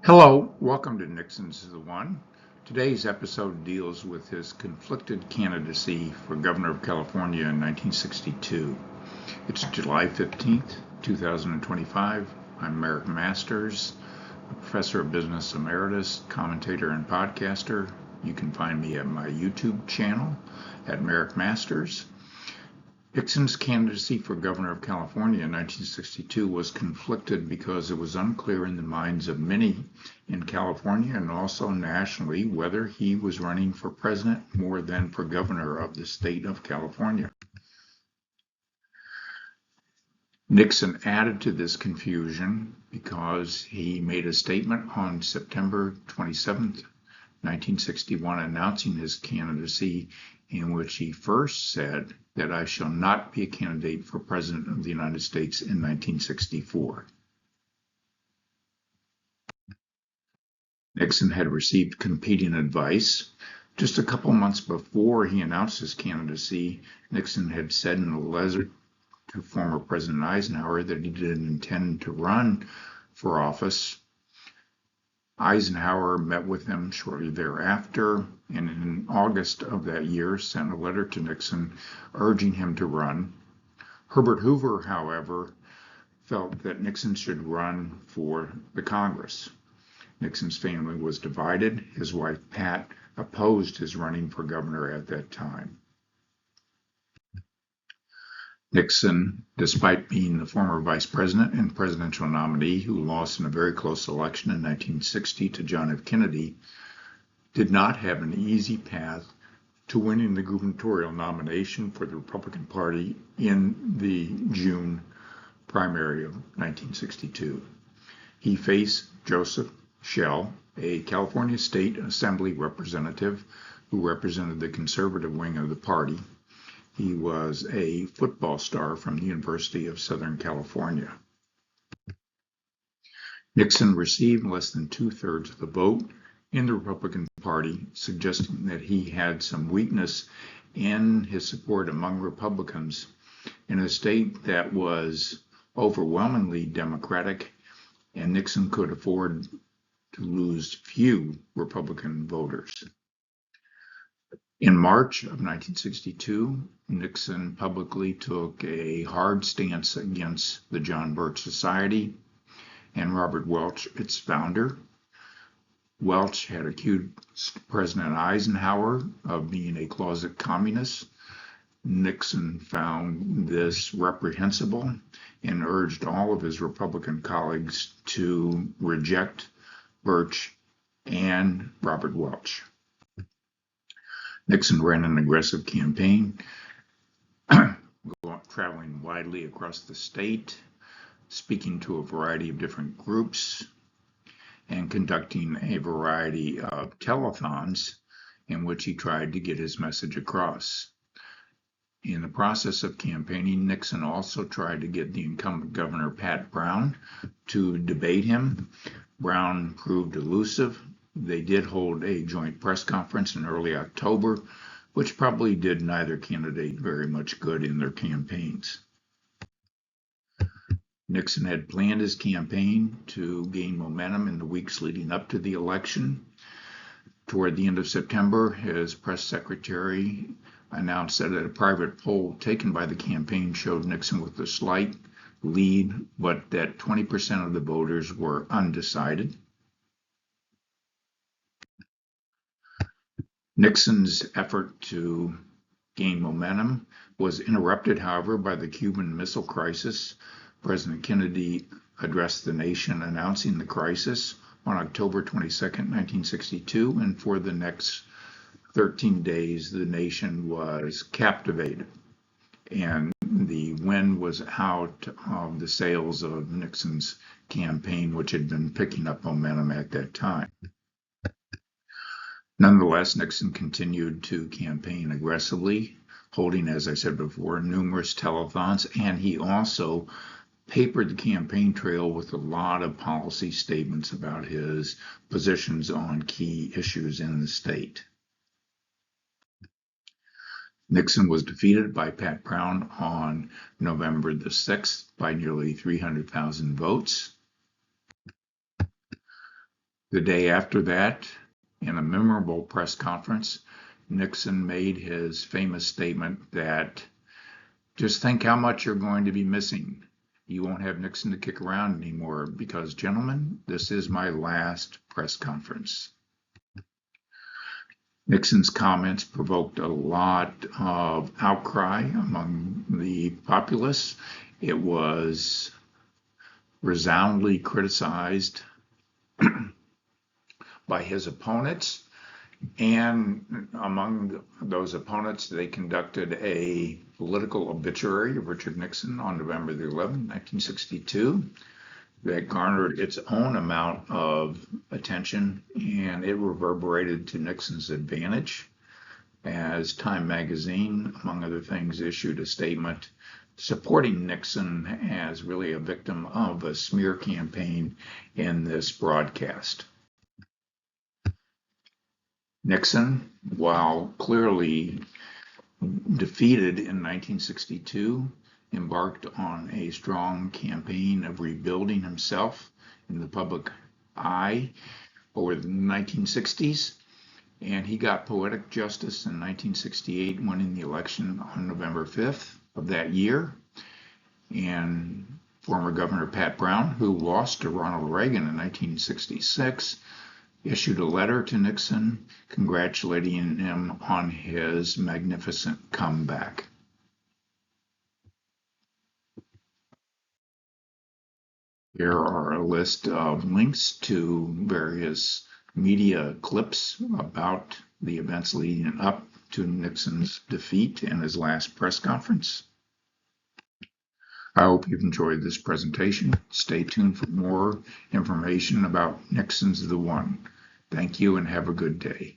Hello, welcome to Nixon's the One. Today's episode deals with his conflicted candidacy for governor of California in 1962. It's July 15th, 2025. I'm Merrick Masters, a professor of business emeritus, commentator, and podcaster. You can find me at my YouTube channel at Merrick Masters. Nixon's candidacy for governor of California in 1962 was conflicted because it was unclear in the minds of many in California and also nationally whether he was running for president more than for governor of the state of California. Nixon added to this confusion because he made a statement on September 27, 1961, announcing his candidacy, in which he first said that I shall not be a candidate for President of the United States in 1964. Nixon had received competing advice. Just a couple months before he announced his candidacy, Nixon had said in a letter to former President Eisenhower that he didn't intend to run for office. Eisenhower met with him shortly thereafter, and in August of that year sent a letter to Nixon urging him to run. Herbert Hoover, however, felt that Nixon should run for the Congress. Nixon's family was divided. His wife, Pat, opposed his running for governor at that time. Nixon, despite being the former vice president and presidential nominee who lost in a very close election in 1960 to John F. Kennedy, did not have an easy path to winning the gubernatorial nomination for the Republican Party in the June primary of 1962. He faced Joseph Schell, a California State Assembly representative who represented the conservative wing of the party. He was a football star from the University of Southern California. Nixon received less than two-thirds of the vote in the Republican Party, suggesting that he had some weakness in his support among Republicans in a state that was overwhelmingly Democratic, and Nixon could afford to lose few Republican voters. In March of 1962, Nixon publicly took a hard stance against the John Birch Society and Robert Welch, its founder. Welch had accused President Eisenhower of being a closet communist. Nixon found this reprehensible and urged all of his Republican colleagues to reject Birch and Robert Welch. Nixon ran an aggressive campaign, traveling widely across the state, speaking to a variety of different groups, and conducting a variety of telethons in which he tried to get his message across. In the process of campaigning, Nixon also tried to get the incumbent governor, Pat Brown, to debate him. Brown proved elusive. They did hold a joint press conference in early October, which probably did neither candidate very much good in their campaigns. Nixon had planned his campaign to gain momentum in the weeks leading up to the election. Toward the end of September, his press secretary announced that a private poll taken by the campaign showed Nixon with a slight lead, but that 20% of the voters were undecided. Nixon's effort to gain momentum was interrupted, however, by the Cuban Missile Crisis. President Kennedy addressed the nation announcing the crisis on October 22, 1962, and for the next 13 days, the nation was captivated, and the wind was out of the sails of Nixon's campaign, which had been picking up momentum at that time. Nonetheless, Nixon continued to campaign aggressively, holding, as I said before, numerous telethons, and he also papered the campaign trail with a lot of policy statements about his positions on key issues in the state. Nixon was defeated by Pat Brown on November the 6th by nearly 300,000 votes. The day after that, in a memorable press conference, Nixon made his famous statement that just think how much you're going to be missing. You won't have Nixon to kick around anymore because, gentlemen, this is my last press conference. Nixon's comments provoked a lot of outcry among the populace. It was resoundingly criticized by his opponents, and among those opponents, they conducted a political obituary of Richard Nixon on November the 11th, 1962, that garnered its own amount of attention, and it reverberated to Nixon's advantage as Time magazine, among other things, issued a statement supporting Nixon as really a victim of a smear campaign in this broadcast. Nixon, while clearly defeated in 1962, embarked on a strong campaign of rebuilding himself in the public eye over the 1960s, and he got poetic justice in 1968, winning the election on November 5th of that year. And former Governor Pat Brown, who lost to Ronald Reagan in 1966, issued a letter to Nixon congratulating him on his magnificent comeback. Here are a list of links to various media clips about the events leading up to Nixon's defeat and his last press conference. I hope you've enjoyed this presentation. Stay tuned for more information about Nixon's the One. Thank you and have a good day.